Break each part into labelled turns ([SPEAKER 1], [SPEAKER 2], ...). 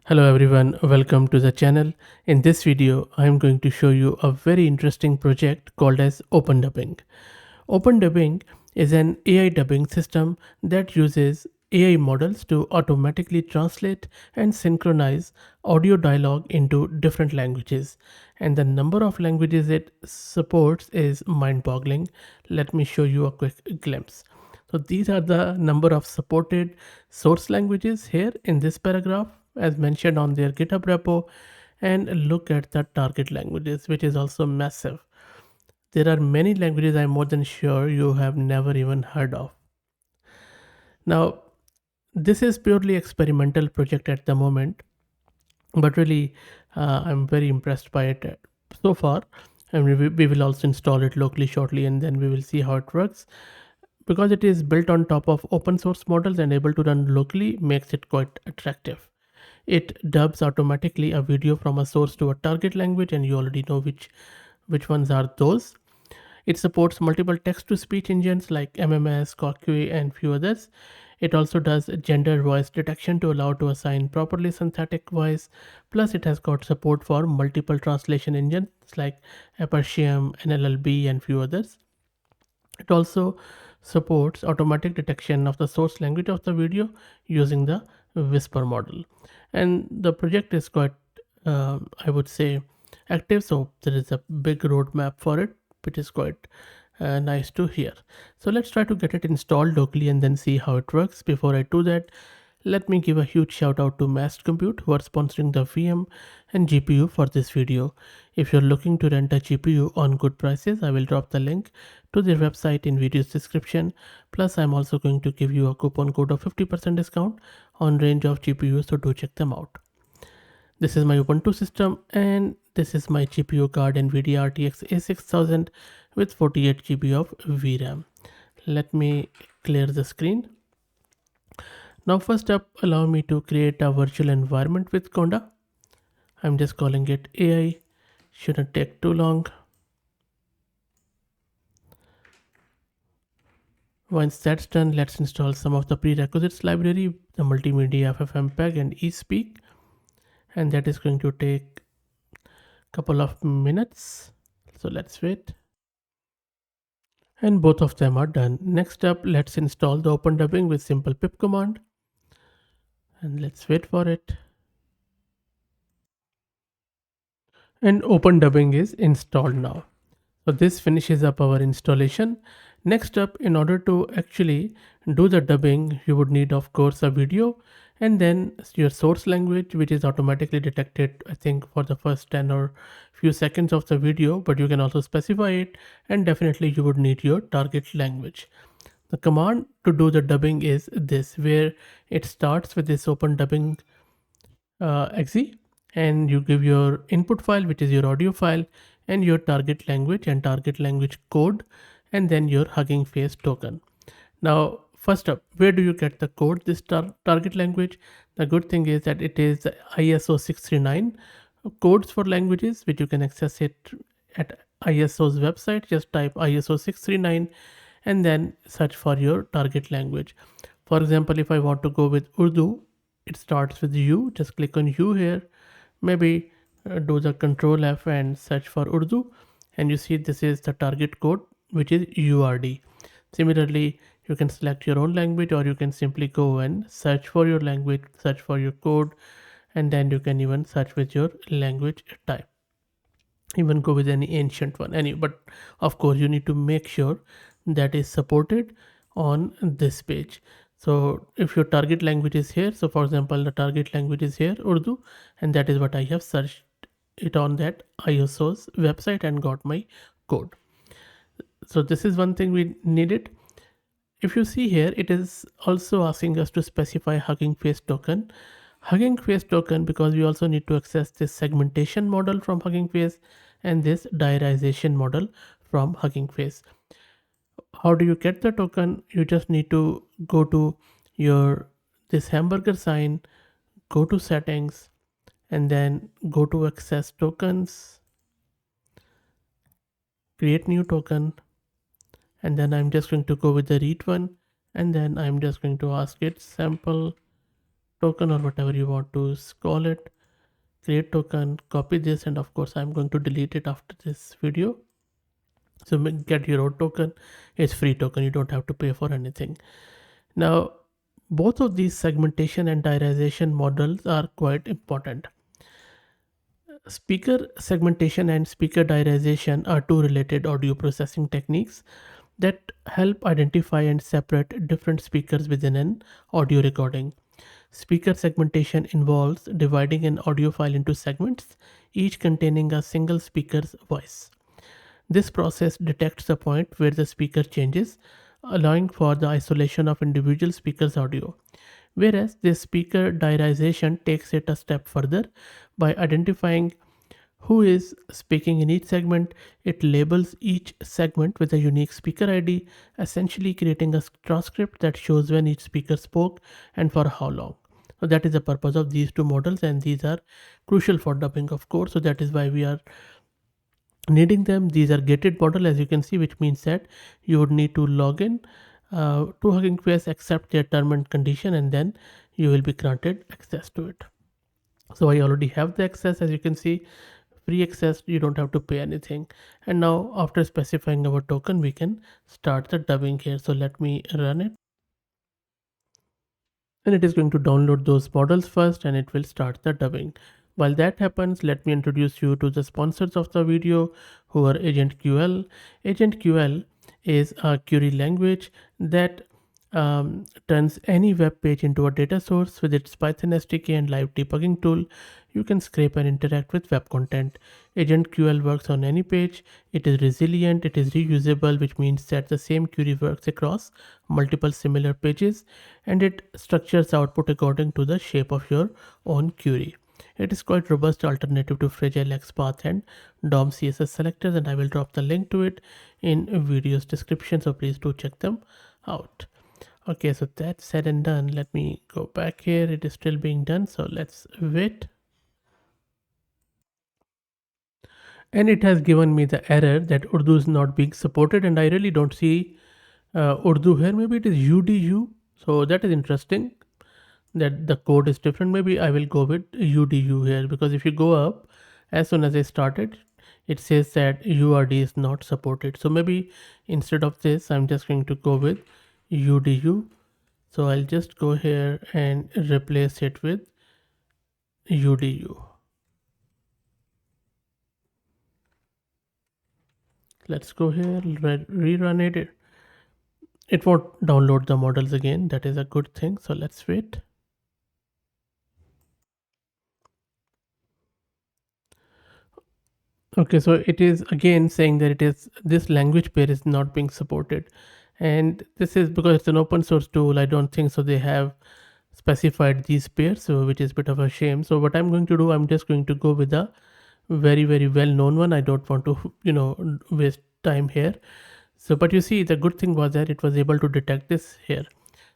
[SPEAKER 1] Hello everyone, welcome to the channel. In this video, I am going to show you a very interesting project called as Open Dubbing. Open Dubbing is an AI dubbing system that uses AI models to automatically translate and synchronize audio dialogue into different languages. And the number of languages it supports is mind-boggling. Let me show you a quick glimpse. So these are the number of supported source languages here in this paragraph as mentioned on their GitHub repo, and look at the target languages, which is also massive. There are many languages I'm more than sure you have never even heard of. Now, this is purely experimental project at the moment, but really I'm very impressed by it so far. And we will also install it locally shortly, and then we will see how it works. Because it is built on top of open source models and able to run locally makes it quite attractive. It dubs automatically a video from a source to a target language, and you already know which ones are those. It supports multiple text-to-speech engines like MMS, Cockway, and few others. It also does gender voice detection to allow to assign properly synthetic voice. Plus, it has got support for multiple translation engines like Apersium, NLLB, and few others. It also supports automatic detection of the source language of the video using the Whisper model. And the project is quite, I would say, active. So there is a big roadmap for it, which is quite nice to hear. So let's try to get it installed locally and then see how it works. Before I do that, let me give a huge shout out to Mast Compute who are sponsoring the VM and GPU for this video. If you're looking to rent a GPU on good prices, I will drop the link to their website in video's description. Plus, I'm also going to give you a coupon code of 50% discount on range of GPUs, so do check them out. This is my Ubuntu system and this is my GPU card NVIDIA RTX A6000 with 48 GB of VRAM. Let me clear the screen. Now first up, allow me to create a virtual environment with Conda. I'm just calling it AI. Shouldn't take too long. Once that's done, let's install some of the prerequisites library, the multimedia FFmpeg and eSpeak. And that is going to take a couple of minutes. So let's wait. And both of them are done. Next up, let's install the open dubbing with simple pip command. And let's wait for it. And open dubbing is installed now. So this finishes up our installation. Next up, in order to actually do the dubbing, you would need of course a video and then your source language, which is automatically detected, I think for the first 10 or few seconds of the video, but you can also specify it, and definitely you would need your target language. The command to do the dubbing is this, where it starts with this open dubbing exe, and you give your input file, which is your audio file, and your target language and target language code, and then your Hugging Face token. Now first up, where do you get the code, this target language? The good thing is that it is ISO 639 codes for languages, which you can access it at ISO's website. Just type ISO 639 and then search for your target language. For example, if I want to go with Urdu, it starts with U. Just click on U here. Maybe do the Control F and search for Urdu, and you see this is the target code, which is URD. Similarly, you can select your own language, or you can simply go and search for your language, search for your code, and then you can even search with your language type. Even go with any ancient one. But of course, you need to make sure that is supported on this page. So if your target language is here, so for example, the target language is here, Urdu, and that is what I have searched it on that ISO's website and got my code. So this is one thing we needed. If you see here, it is also asking us to specify Hugging Face token. Hugging Face token, because we also need to access this segmentation model from Hugging Face and this diarization model from Hugging Face. How do you get the token? You just need to go to your this hamburger sign, go to settings, and then go to access tokens, create new token, and then I'm just going to go with the read one, and then I'm just going to ask it sample token or whatever you want to call it. Create token, copy this, and of course I'm going to delete it after this video. So get your own token. It's free token, you don't have to pay for anything. Now both of these segmentation and diarization models are quite important. Speaker segmentation and speaker diarization are two related audio processing techniques that help identify and separate different speakers within an audio recording. Speaker segmentation involves dividing an audio file into segments, each containing a single speaker's voice. This process detects the point where the speaker changes, allowing for the isolation of individual speakers' audio. Whereas this speaker diarization takes it a step further by identifying who is speaking in each segment. It labels each segment with a unique speaker ID, essentially creating a transcript that shows when each speaker spoke and for how long. So that is the purpose of these two models, and these are crucial for dubbing, of course. So that is why we are needing them. These are gated model, as you can see, which means that you would need to log in to Hugging Face, accept their term and condition, and then you will be granted access to it. So I already have the access, as you can see, free access, you don't have to pay anything. And now after specifying our token, we can start the dubbing here. So let me run it, and it is going to download those models first, and it will start the dubbing. While that happens, let me introduce you to the sponsors of the video, who are AgentQL. AgentQL is a query language that turns any web page into a data source. With its Python SDK and live debugging tool, you can scrape and interact with web content. AgentQL works on any page. It is resilient, it is reusable, which means that the same query works across multiple similar pages, and it structures output according to the shape of your own query. It is quite robust alternative to fragile XPath and DOM CSS selectors, and I will drop the link to it in video's description, so please do check them out. Okay, so that's said and done. Let me go back here. It is still being done, so let's wait. And it has given me the error that Urdu is not being supported, and I really don't see Urdu here. Maybe it is UDU, so that is interesting that the code is different. Maybe I will go with UDU here, because if you go up, as soon as I started, it says that URD is not supported. So maybe instead of this, I'm just going to go with UDU. So I'll just go here and replace it with UDU. Let's go here, rerun it. It won't download the models again. That is a good thing. So let's wait. Okay, so it is again saying that it is this language pair is not being supported, and this is because it's an open source tool. I don't think so they have specified these pairs, so which is a bit of a shame. So what I'm going to do, I'm just going to go with a very well known one. I don't want to waste time here. So but you see, the good thing was that it was able to detect this here.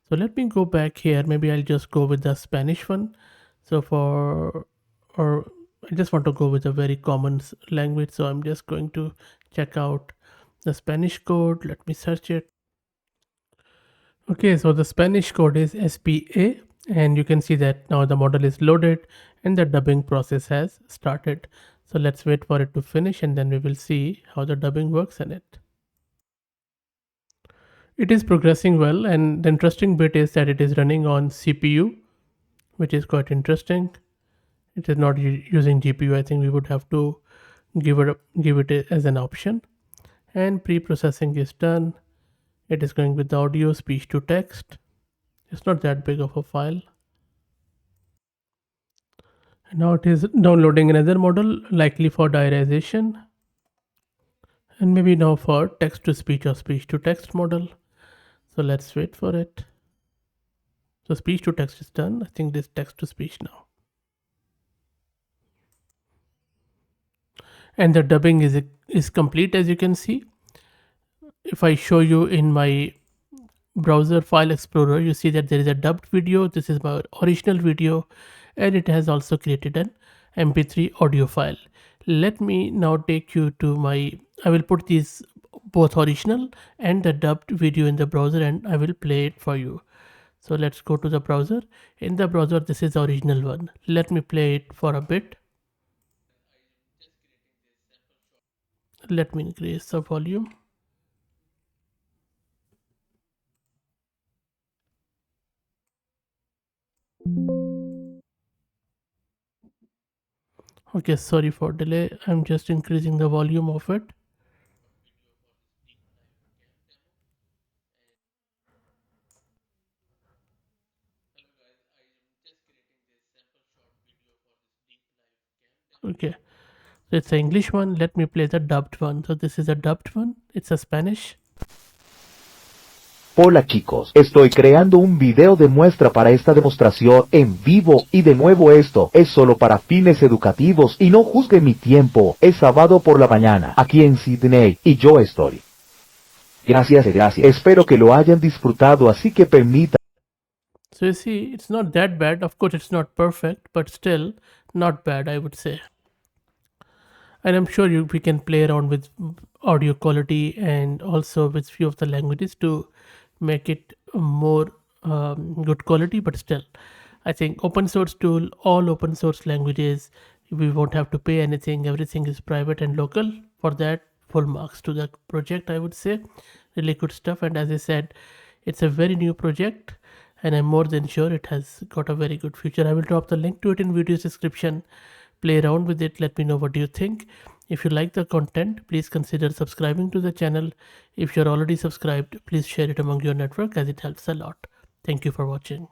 [SPEAKER 1] So let me go back here. Maybe I'll just go with the Spanish one. So or I just want to go with a very common language. So I'm just going to check out the Spanish code. Let me search it. Okay, so the Spanish code is SPA, and you can see that now the model is loaded and the dubbing process has started. So let's wait for it to finish, and then we will see how the dubbing works in it. It is progressing well, and the interesting bit is that it is running on CPU, which is quite interesting. It is not using GPU. I think we would have to give it as an option. And pre-processing is done. It is going with the audio, speech to text. It's not that big of a file. And now it is downloading another model, likely for diarization, and maybe now for text to speech or speech to text model. So let's wait for it. So speech to text is done. I think this text to speech now. And the dubbing is complete, as you can see. If I show you in my browser file explorer, you see that there is a dubbed video. This is my original video, and it has also created an mp3 audio file. Let me now take you to I will put these both original and the dubbed video in the browser, and I will play it for you. So let's go to the browser. In the browser, this is the original one. Let me play it for a bit. Let me increase the volume. Okay, sorry for delay. I'm just increasing the volume of it. Okay, so it's the English one. Let me play the dubbed one. So this is a dubbed one. It's a Spanish.
[SPEAKER 2] Hola chicos, estoy creando un video de muestra para esta demostración en vivo y de nuevo esto es solo para fines educativos y no juzgue mi tiempo, es sábado por la mañana aquí en Sydney y yo estoy. Gracias, espero que lo hayan disfrutado así que permita.
[SPEAKER 1] So you see, it's not that bad. Of course, it's not perfect, but still not bad, I would say. And I'm sure we can play around with audio quality and also with few of the languages to make it more good quality. But still, I think open source tool, all open source languages, we won't have to pay anything. Everything is private and local. For that, full marks to the project, I would say. Really good stuff. And as I said, it's a very new project and I'm more than sure it has got a very good future. I will drop the link to it in video description. Play around with it. Let me know what do you think. If you like the content, please consider subscribing to the channel. If you're already subscribed, please share it among your network as it helps a lot. Thank you for watching.